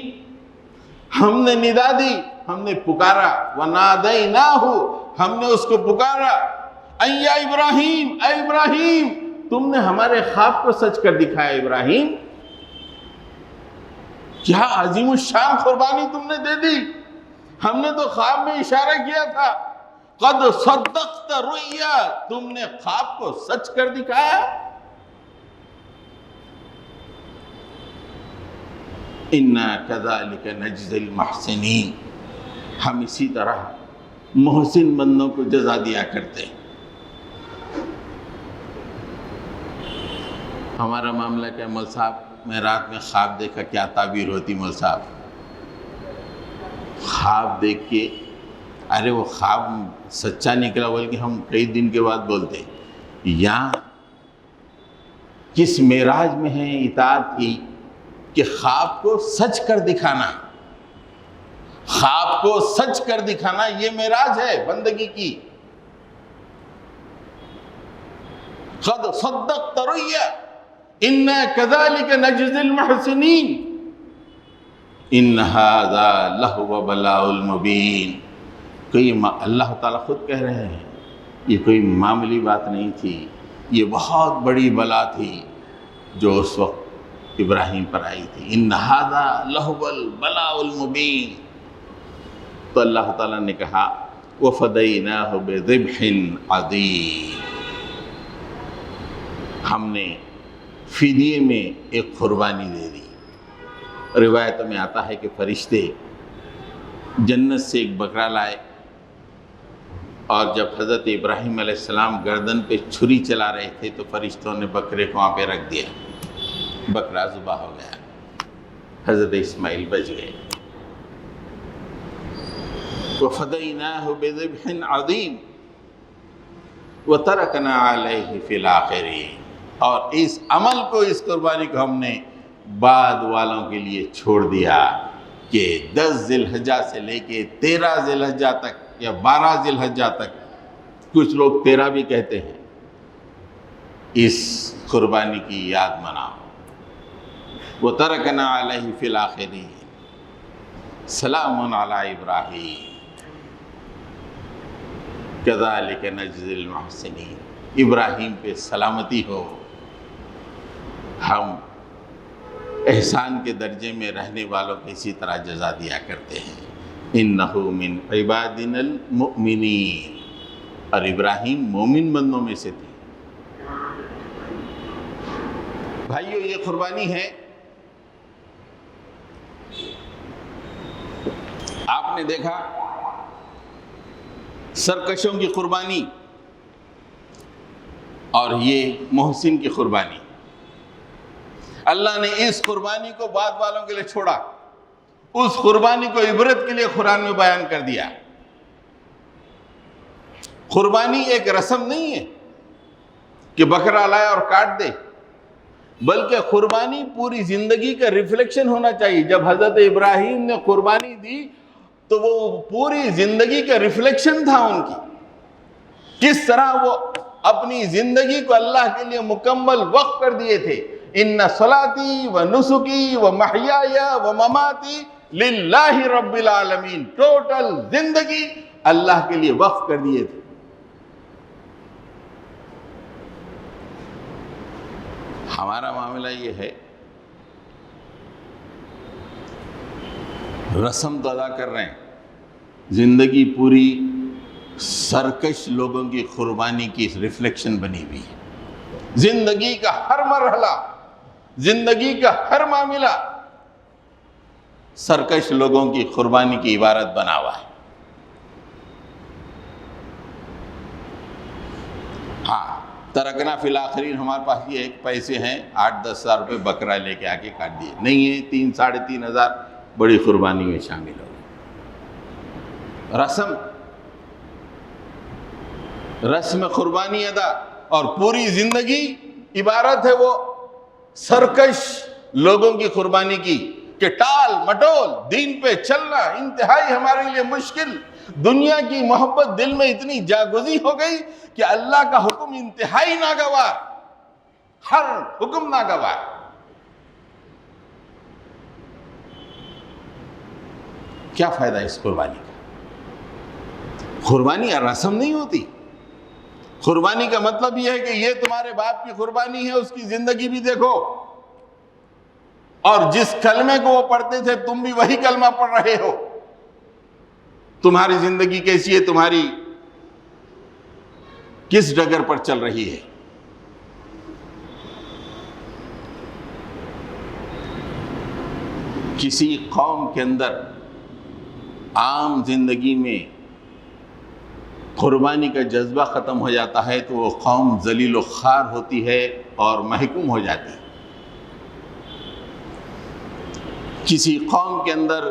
ہم نے ندا دی، ہم نے پکارا، وَنَادَيْنَاهُ، ہم نے اس کو پکارا، أَن يَا إِبْرَاهِيمُ، اے ابراہیم تم نے ہمارے خواب کو سچ کر دکھایا. ابراہیم کیا عظیم الشان قربانی تم نے دے دی. ہم نے تو خواب میں اشارہ کیا تھا. قد صدقت رؤیا، تم نے خواب کو سچ کر دکھایا. انا کذالک نجزی المحسنین، ہم اسی طرح محسن بندوں کو جزا دیا کرتے ہیں. ہمارا معاملہ کیا مول صاحب؟ میں رات میں خواب دیکھا، کیا تعبیر ہوتی مول صاحب؟ خواب دیکھ کے، ارے وہ خواب سچا نکلا بلکہ ہم کئی دن کے بعد بولتے ہیں، یہاں کس معراج میں ہے اطاعت کی کہ خواب کو سچ کر دکھانا، خواب کو سچ کر دکھانا یہ معراج ہے بندگی کی۔ قد صدقت رؤیا انا كذلك نجزي المحسنین ان هذا لهو بلاء المبین۔ اللہ تعالیٰ خود کہہ رہے ہیں یہ کوئی معمولی بات نہیں تھی، یہ بہت بڑی بلا تھی جو اس وقت ابراہیم پر آئی تھی۔ ان هذا لهو البلاء المبین۔ تو اللہ تعالیٰ نے کہا وَفَدَيْنَاهُ بِذِبْحٍ عَظِيمٍ، ہم نے فدیے میں ایک قربانی دے دی۔ روایتوں میں آتا ہے کہ فرشتے جنت سے ایک بکرا لائے، اور جب حضرت ابراہیم علیہ السلام گردن پہ چھری چلا رہے تھے تو فرشتوں نے بکرے کو وہاں پہ رکھ دیا، بکرا ذبح ہو گیا، حضرت اسماعیل بچ گئے۔ وَفَدَيْنَاهُ بِذِبْحٍ عَظِيمٍ وَتَرَكْنَا عَلَيْهِ فِي الْآخِرِينَ، اور اس عمل کو، اس قربانی کو ہم نے بعد والوں کے لیے چھوڑ دیا کہ 10 ذی الحجہ سے لے کے 13 ذی الحجہ تک یا 12 ذی الحجہ تک، کچھ لوگ 13 بھی کہتے ہیں، اس قربانی کی یاد مناؤ۔ وَتَرَكْنَا عَلَيْهِ فِي الْآخِرِينَ سَلَامٌ عَلَىٰ إِبْرَاهِيمَ كَذَلِكَ نَجْزِي الْمُحْسِنِينَ، ابراہیم پہ سلامتی ہو، ہم احسان کے درجے میں رہنے والوں کو اسی طرح جزا دیا کرتے ہیں۔ إِنَّهُ مِنْ عِبَادِنَا الْمُؤْمِنِينَ، اور ابراہیم مومن بندوں میں سے تھے۔ بھائیو، یہ قربانی ہے، آپ نے دیکھا سرکشوں کی قربانی اور یہ محسن کی قربانی، اللہ نے اس قربانی کو بعد والوں کے لیے چھوڑا، اس قربانی کو عبرت کے لیے قرآن میں بیان کر دیا۔ قربانی ایک رسم نہیں ہے کہ بکرا لائے اور کاٹ دے، بلکہ قربانی پوری زندگی کا ریفلیکشن ہونا چاہیے۔ جب حضرت ابراہیم نے قربانی دی تو وہ پوری زندگی کا ریفلیکشن تھا ان کی، کس طرح وہ اپنی زندگی کو اللہ کے لیے مکمل وقف کر دیے تھے۔ ان صلاتی و نسکی و محیای و مماتی للہ رب العالمین، ٹوٹل زندگی اللہ کے لیے وقف کر دیے تھے۔ ہمارا معاملہ یہ ہے، رسم تو ادا کر رہے ہیں، زندگی پوری سرکش لوگوں کی قربانی کی ریفلیکشن بنی ہوئی ہے۔ زندگی کا ہر مرحلہ، زندگی کا ہر معاملہ سرکش لوگوں کی قربانی کی عبارت بنا ہوا ہے۔ ہاں، ترکنا فی الآخرین، ہمارے پاس یہ ایک پیسے ہیں، 8-10 ہزار روپے بکرا لے کے آ کے کاٹ دیے، نہیں ہے 3-3.5 ہزار بڑی قربانی میں شامل ہو گئی۔ رسم قربانی ادا، اور پوری زندگی عبارت ہے وہ سرکش لوگوں کی قربانی کی، کہ ٹال مٹول دین پہ چلنا انتہائی ہمارے لیے مشکل، دنیا کی محبت دل میں اتنی جاگزی ہو گئی کہ اللہ کا حکم انتہائی ناگوار، ہر حکم ناگوار۔ کیا فائدہ اس قربانی کا؟ قربانی رسم نہیں ہوتی، قربانی کا مطلب یہ ہے کہ یہ تمہارے باپ کی قربانی ہے، اس کی زندگی بھی دیکھو، اور جس کلمے کو وہ پڑھتے تھے تم بھی وہی کلمہ پڑھ رہے ہو، تمہاری زندگی کیسی ہے، تمہاری کس ڈگر پر چل رہی ہے۔ کسی قوم کے اندر عام زندگی میں قربانی کا جذبہ ختم ہو جاتا ہے تو وہ قوم ذلیل و خوار ہوتی ہے اور محکوم ہو جاتی ہے۔ کسی قوم کے اندر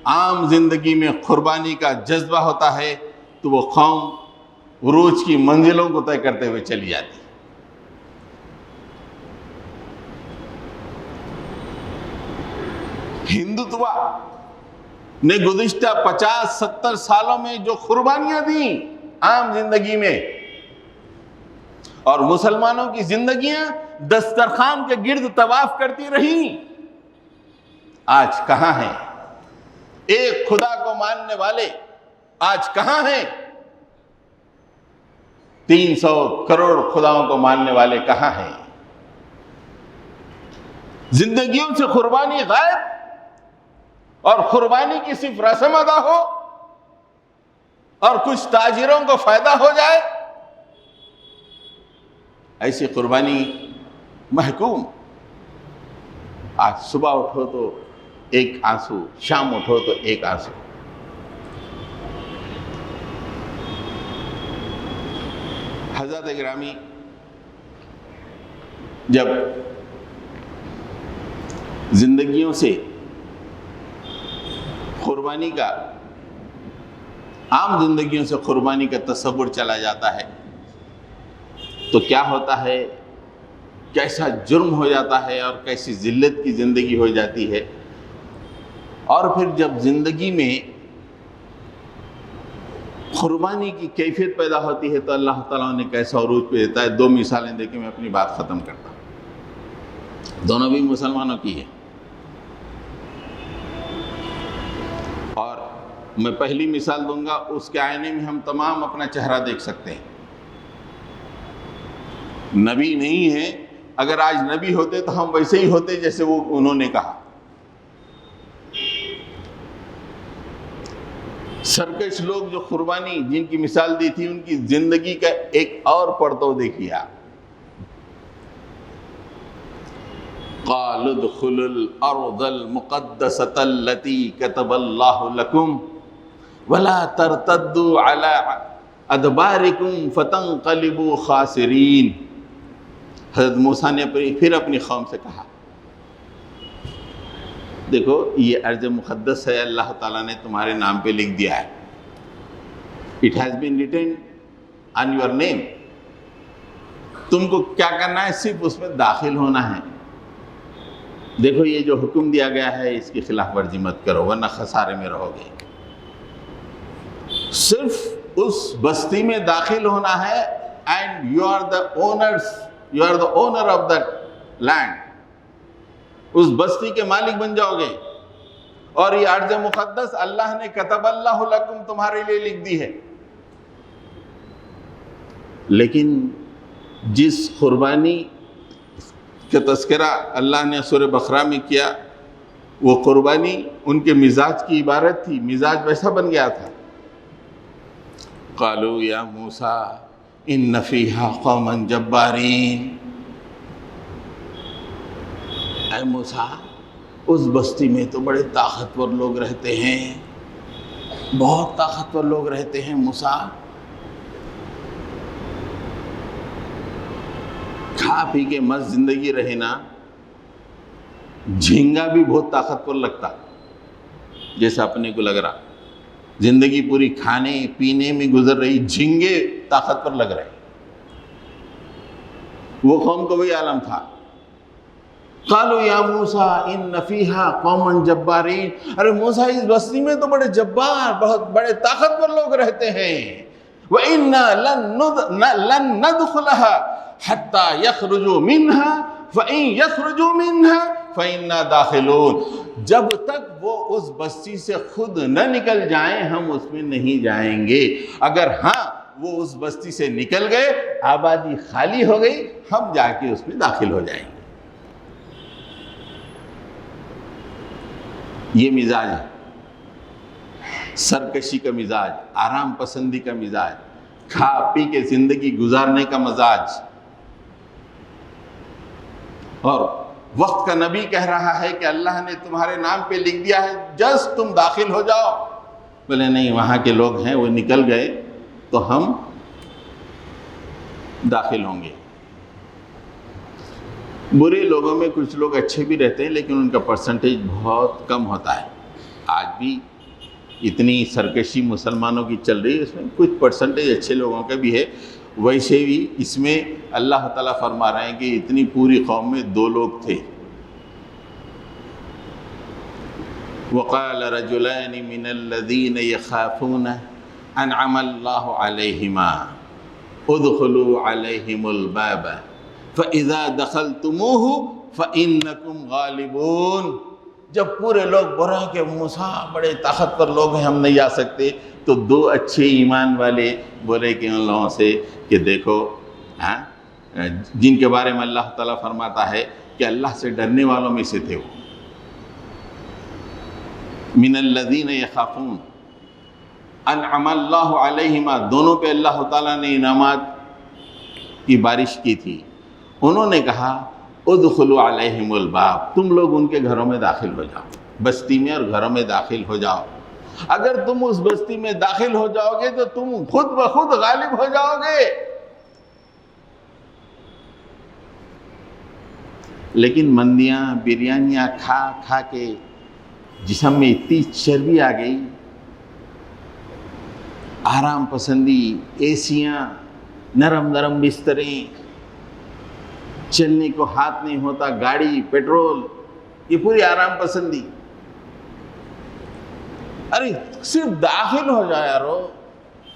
عام زندگی میں قربانی کا جذبہ ہوتا ہے تو وہ قوم عروج کی منزلوں کو طے کرتے ہوئے چلی جاتی ہے۔ ہندوتوا نے گزشتہ 50-70 سالوں میں جو قربانیاں دیں عام زندگی میں، اور مسلمانوں کی زندگیاں دسترخوان کے گرد طواف کرتی رہیں، آج کہاں ہیں؟ ایک خدا کو ماننے والے آج کہاں ہیں؟ 300 کروڑ خداؤں کو ماننے والے کہاں ہیں؟ زندگیوں سے قربانی غائب، اور قربانی کی صرف رسم ادا ہو اور کچھ تاجروں کو فائدہ ہو جائے، ایسی قربانی محکوم۔ آج صبح اٹھو تو ایک آنسو، شام اٹھو تو ایک آنسو۔ حضرت گرامی، جب زندگیوں سے قربانی کا، عام زندگیوں سے قربانی کا تصور چلا جاتا ہے تو کیا ہوتا ہے، کیسا جرم ہو جاتا ہے اور کیسی ذلت کی زندگی ہو جاتی ہے۔ اور پھر جب زندگی میں قربانی کی کیفیت پیدا ہوتی ہے تو اللہ تعالیٰ نے کیسا عروج پہ دیتا ہے۔ 2 مثالیں دے کے میں اپنی بات ختم کرتا ہوں، دونوں بھی مسلمانوں کی ہیں۔ اور میں پہلی مثال دوں گا، اس کے آئینے میں ہم تمام اپنا چہرہ دیکھ سکتے ہیں۔ نبی نہیں ہیں، اگر آج نبی ہوتے تو ہم ویسے ہی ہوتے جیسے انہوں نے کہا۔ سرکش لوگ جو قربانی جن کی مثال دی تھی، ان کی زندگی کا ایک اور پرتو دیکھیے آپ۔ قَالُوا ادْخُلُوا الْأَرْضَ الْمُقَدَّسَةَ الَّتِي كَتَبَ اللَّهُ لَكُمْ وَلَا تَرْتَدُّوا عَلَىٰ أَدْبَارِكُمْ فَتَنْقَلِبُوا خَاسِرِينَ۔ حضرت موسیٰ نے پھر اپنی قوم سے کہا، دیکھو یہ ارض مقدس ہے، اللہ تعالیٰ نے تمہارے نام پہ لکھ دیا ہے۔ It has been written on your name۔ تم کو کیا کرنا ہے؟ صرف اس میں داخل ہونا ہے۔ دیکھو یہ جو حکم دیا گیا ہے اس کی خلاف ورزی مت کرو ورنہ خسارے میں رہو گے۔ صرف اس بستی میں داخل ہونا ہے and you are the owner of that land۔ اس بستی کے مالک بن جاؤ گے، اور یہ ارض مقدس اللہ نے کتب اللہ لکم تمہارے لیے لکھ دی ہے۔ لیکن جس قربانی کا تذکرہ اللہ نے سورہ بقرہ میں کیا، وہ قربانی ان کے مزاج کی عبارت تھی، مزاج ویسا بن گیا تھا۔ قالوا یا موسیٰ ان فیہا قوما جبارین۔ اے موسیٰ، اس بستی میں تو بڑے طاقتور لوگ رہتے ہیں، بہت طاقتور لوگ رہتے ہیں موسیٰ۔ کھا پی کے مست زندگی رہے نا، جھینگا بھی بہت طاقتور لگتا، جیسا اپنے کو لگ رہا۔ زندگی پوری کھانے پینے میں گزر رہی، جھینگے طاقتور لگ رہے۔ وہ قوم کو بھی عالم تھا۔ قالوا یا موسیٰ ان فیہا قوما جبارین۔ ارے موسیٰ اس بستی میں تو بڑے جبار، بہت بڑے طاقتور لوگ رہتے ہیں۔ وَإِنَّا لَن نَّدْخُلَهَا حَتَّى يَخْرُجُوا مِنْهَا فَإِن يَخْرُجُوا مِنْهَا فَإِنَّا دَاخِلُونَ۔ جب تک وہ اس بستی سے خود نہ نکل جائیں ہم اس میں نہیں جائیں گے۔ اگر ہاں وہ اس بستی سے نکل گئے، آبادی خالی ہو گئی، ہم جا کے اس میں داخل ہو جائیں گے۔ یہ مزاج ہے، سرکشی کا مزاج، آرام پسندی کا مزاج، کھا پی کے زندگی گزارنے کا مزاج۔ اور وقت کا نبی کہہ رہا ہے کہ اللہ نے تمہارے نام پہ لکھ دیا ہے، جسٹ تم داخل ہو جاؤ۔ بولے نہیں، وہاں کے لوگ ہیں، وہ نکل گئے تو ہم داخل ہوں گے۔ برے لوگوں میں کچھ لوگ اچھے بھی رہتے ہیں لیکن ان کا پرسنٹیج بہت کم ہوتا ہے۔ آج بھی اتنی سرکشی مسلمانوں کی چل رہی ہے، اس میں کچھ پرسنٹیج اچھے لوگوں کا بھی ہے، ویسے بھی اس میں اللہ تعالیٰ فرما رہے ہیں کہ اتنی پوری قوم میں 2 لوگ تھے۔ وقال رجلان من الذين يخافون انعم الله عليهما ادخلوا عليهم الباب فاذا دخلتموه فانكم غالبون۔ جب پورے لوگ بڑا کہ موسیٰ بڑے طاقتور لوگ ہیں، ہم نہیں آ سکتے، تو 2 اچھے ایمان والے بولے کہ ان لوگوں سے کہ دیکھو جن کے بارے میں اللہ تعالیٰ فرماتا ہے کہ اللہ سے ڈرنے والوں میں سے تھے، وہ من الذین یخافون انعم اللہ علیہما، دونوں پہ اللہ تعالیٰ نے انعامات کی بارش کی تھی۔ انہوں نے کہا ادخلوا علیہم الباب، تم لوگ ان کے گھروں میں داخل ہو جاؤ، بستی میں اور گھروں میں داخل ہو جاؤ۔ اگر تم اس بستی میں داخل ہو جاؤ گے تو تم خود بخود غالب ہو جاؤ گے۔ لیکن مندیاں بریانیاں کھا کھا کے جسم میں اتنی چربی آ گئی، آرام پسندی، ایسیاں، نرم نرم بستریں، چلنے کو ہاتھ نہیں ہوتا، گاڑی، پیٹرول، یہ پوری آرام پسندی۔ ارے صرف داخل ہو جاؤ یارو،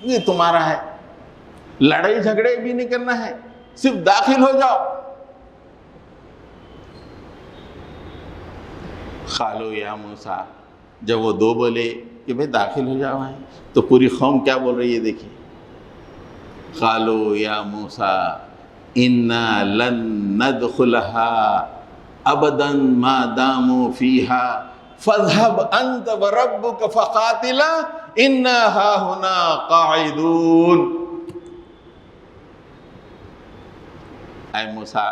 یہ تمہارا ہے، لڑائی جھگڑے بھی نہیں کرنا ہے، صرف داخل ہو جاؤ۔ قالوا یا موسیٰ، جب وہ 2 بولے کہ بھئی داخل ہو جاؤ ہیں، تو پوری قوم کیا بول رہی ہے دیکھیں، قالوا یا موسیٰ انا لن ندخلها ابدا ما داموا فيها فاذهب انت وربك فقاتلا انا هاهنا قاعدون۔ اے موسیٰ،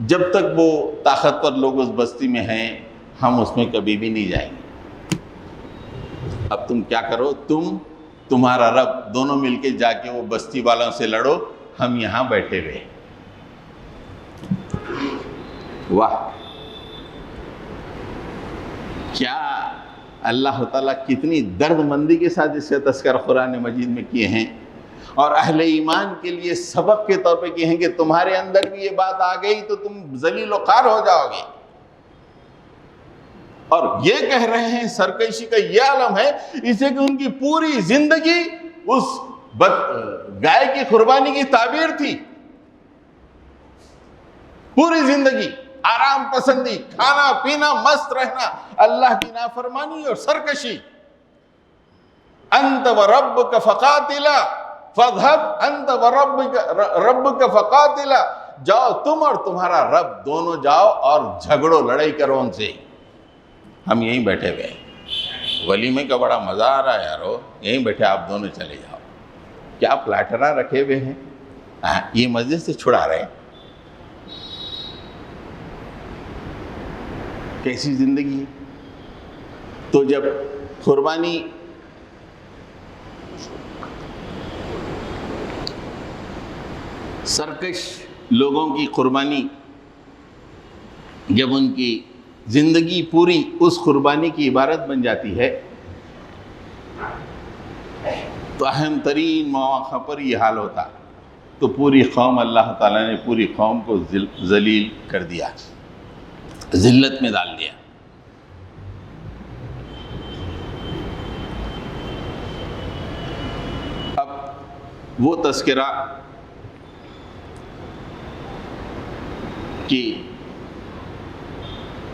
جب تک وہ طاقتور لوگ اس بستی میں ہیں ہم اس میں کبھی بھی نہیں جائیں گے۔ اب تم کیا کرو، تمہارا رب دونوں مل کے جا کے وہ بستی والوں سے لڑو، ہم یہاں بیٹھے ہوئے۔ واہ، کیا اللہ تعالیٰ کتنی درد مندی کے ساتھ اس کا تذکرہ قرآن مجید میں کیے ہیں، اور اہل ایمان کے لیے سبق کے طور پہ کہے ہیں کہ تمہارے اندر بھی یہ بات آ گئی تو تم ذلیل و خوار ہو جاؤ گے۔ اور یہ کہہ رہے ہیں، سرکشی کا یہ عالم ہے اسے کہ ان کی پوری زندگی اس گائے کی قربانی کی تعبیر تھی، پوری زندگی آرام پسندی، کھانا پینا، مست رہنا، اللہ کی نافرمانی اور سرکشی۔ انت وربک فقاتلا فاذهب انت وربک فقاتلا، جاؤ تم اور تمہارا رب دونوں جاؤ اور جھگڑو، لڑائی کرو ان سے، ہم یہیں بیٹھے ہوئے ہیں۔ ولیمے کا بڑا مزہ آ رہا ہے یارو، یہیں بیٹھے آپ دونوں چلے جاؤ۔ کیا پلاٹرا رکھے ہوئے ہیں، یہ مسجد سے چھڑا رہے ہیں۔ کیسی زندگی ہے۔ تو جب قربانی سرکش لوگوں کی قربانی، جب ان کی زندگی پوری اس قربانی کی عبارت بن جاتی ہے تو اہم ترین مواقع پر یہ حال ہوتا، تو پوری قوم، اللہ تعالیٰ نے پوری قوم کو ذلیل کر دیا، ذلت میں ڈال دیا۔ اب وہ تذکرہ کہ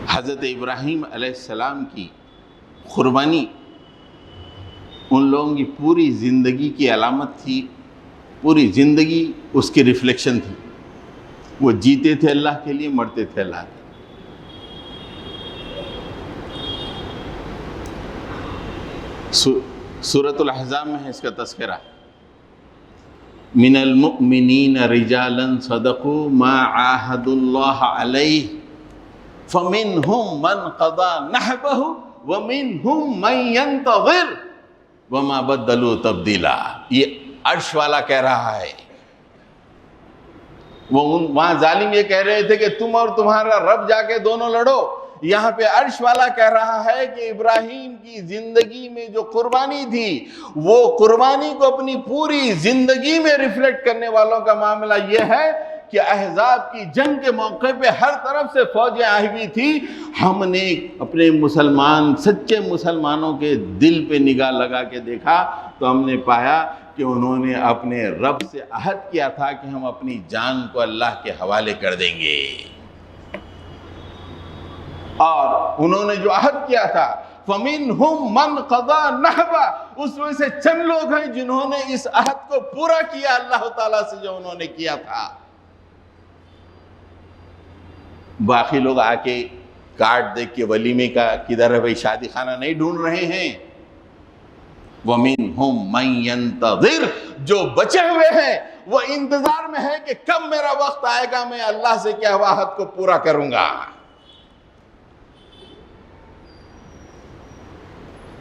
حضرت ابراہیم علیہ السلام کی قربانی ان لوگوں کی پوری زندگی کی علامت تھی، پوری زندگی اس کی ریفلیکشن تھی۔ وہ جیتے تھے اللہ کے لیے، مرتے تھے اللہ کے لیے۔ سورۃ الاحزاب میں ہے اس کا تذکرہ، من المؤمنین رجالا صدقوا ما عاہدوا اللہ علیہ فمنہم من قضى نحبہ ومنہم من ينتظر وما بدلوا تبدیلا۔ یہ عرش والا کہہ رہا ہے، وہاں ظالم یہ کہہ رہے تھے کہ تم اور تمہارا رب جا کے دونوں لڑو، یہاں پہ عرش والا کہہ رہا ہے کہ ابراہیم کی زندگی میں جو قربانی تھی وہ قربانی کو اپنی پوری زندگی میں ریفلیکٹ کرنے والوں کا معاملہ یہ ہے کہ احزاب کی جنگ کے موقع پہ ہر طرف سے فوجیں آئی ہوئی تھی. ہم نے اپنے سچے مسلمانوں کے دل پہ نگاہ لگا کے دیکھا تو ہم نے پایا کہ انہوں نے اپنے رب سے عہد کیا تھا کہ ہم اپنی جان کو اللہ کے حوالے کر دیں گے. اور انہوں نے جو عہد کیا تھا فَمِنْهُمْ مَنْ قَضَى نَحْبَهُ، اس میں سے چند لوگ ہیں جنہوں نے اس عہد کو پورا کیا اللہ تعالیٰ سے جو انہوں نے کیا تھا. باقی لوگ آ کے کارڈ دیکھ کے ولیمے کا کدھر ہے بھائی شادی خانہ نہیں ڈھونڈ رہے ہیں. وَمِنْهُمْ مَنْ يَنْتَظِرُ، جو بچے ہوئے ہیں وہ انتظار میں ہے کہ کب میرا وقت آئے گا میں اللہ سے کیا عہد کو پورا کروں گا.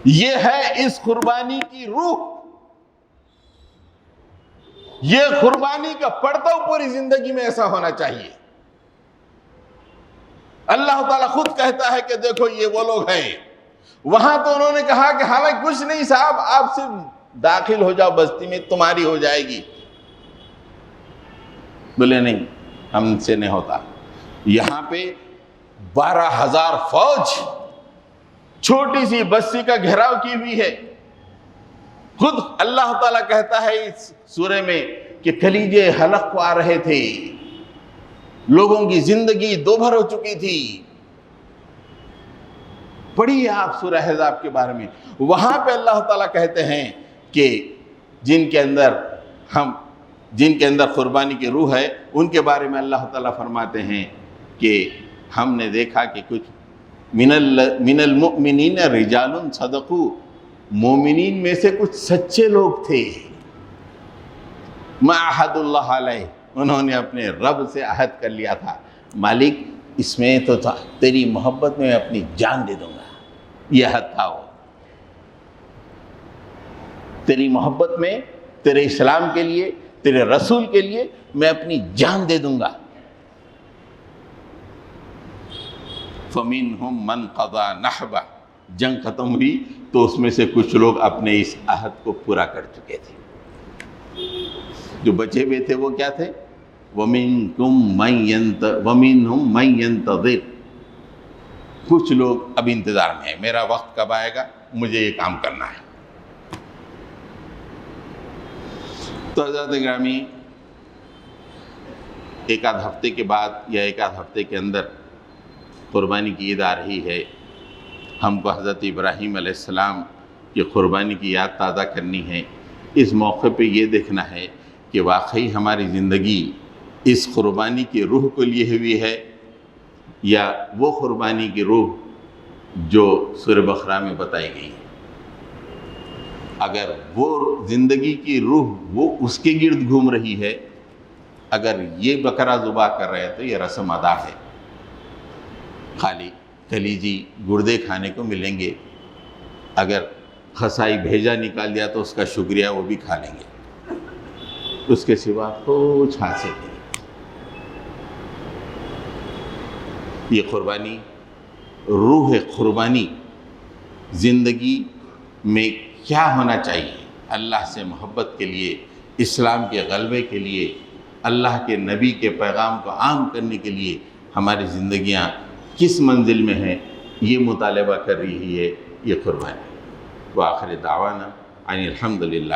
یہ ہے اس قربانی کی روح. یہ قربانی کا پڑتاؤ پوری زندگی میں ایسا ہونا چاہیے. اللہ تعالیٰ خود کہتا ہے کہ دیکھو یہ وہ لوگ ہیں. وہاں تو انہوں نے کہا کہ حالانکہ کچھ نہیں صاحب، آپ صرف داخل ہو جاؤ بستی میں تمہاری ہو جائے گی. بولے نہیں، ہم سے نہیں ہوتا. یہاں پہ 12,000 فوج چھوٹی سی بستی کا گھیراؤ کی ہوئی ہے. خود اللہ تعالیٰ کہتا ہے اس سورے میں کہ کلیجے حلق کو آ رہے تھے، لوگوں کی زندگی دوبھر ہو چکی تھی. پڑھیے آپ سورہ احزاب کے بارے میں. وہاں پہ اللہ تعالیٰ کہتے ہیں کہ جن کے اندر قربانی کی روح ہے ان کے بارے میں اللہ تعالیٰ فرماتے ہیں کہ ہم نے دیکھا کہ کچھ من المؤمنین رجال صدقوا، مومنین میں سے کچھ سچے لوگ تھے. ما عہد اللہ علیہ، انہوں نے اپنے رب سے عہد کر لیا تھا مالک اس میں تو تھا تیری محبت میں اپنی جان دے دوں گا. یہ عہد تھا وہ، تیری محبت میں، تیرے اسلام کے لیے، تیرے رسول کے لیے میں اپنی جان دے دوں گا. فَمِنْهُمْ مَنْ قَضَى نَحْبَهُ، جنگ ختم ہوئی تو اس میں سے کچھ لوگ اپنے اس عہد کو پورا کر چکے تھے. جو بچے ہوئے تھے وہ کیا تھے؟ وَمِنْهُمْ مَنْ يَنْتَظِرُ، کچھ لوگ اب انتظار میں ہیں میرا وقت کب آئے گا، مجھے یہ کام کرنا ہے. تو حضرات گرامی، ایک آدھ ہفتے کے بعد یا ایک آدھ ہفتے کے اندر قربانی کی عید آ رہی ہے. ہم کو حضرت ابراہیم علیہ السلام کی قربانی کی یاد تازہ کرنی ہے. اس موقع پہ یہ دیکھنا ہے کہ واقعی ہماری زندگی اس قربانی کی روح کو لیے ہوئی ہے یا وہ قربانی کی روح جو سورہ بقرہ میں بتائی گئی ہے. اگر وہ زندگی کی روح وہ اس کے گرد گھوم رہی ہے، اگر یہ بکرا ذبح کر رہے ہیں تو یہ رسم ادا ہے. خالی کلیجی گردے کھانے کو ملیں گے، اگر خسائی بھیجا نکال دیا تو اس کا شکریہ وہ بھی کھا لیں گے، اس کے سوا کچھ حاصل نہیں. یہ قربانی، روح قربانی زندگی میں کیا ہونا چاہیے؟ اللہ سے محبت کے لیے، اسلام کے غلبے کے لیے، اللہ کے نبی کے پیغام کو عام کرنے کے لیے ہماری زندگیاں کس منزل میں ہیں، یہ مطالبہ کر رہی ہے یہ قربانی. وآخر دعوانا ان الحمد للہ.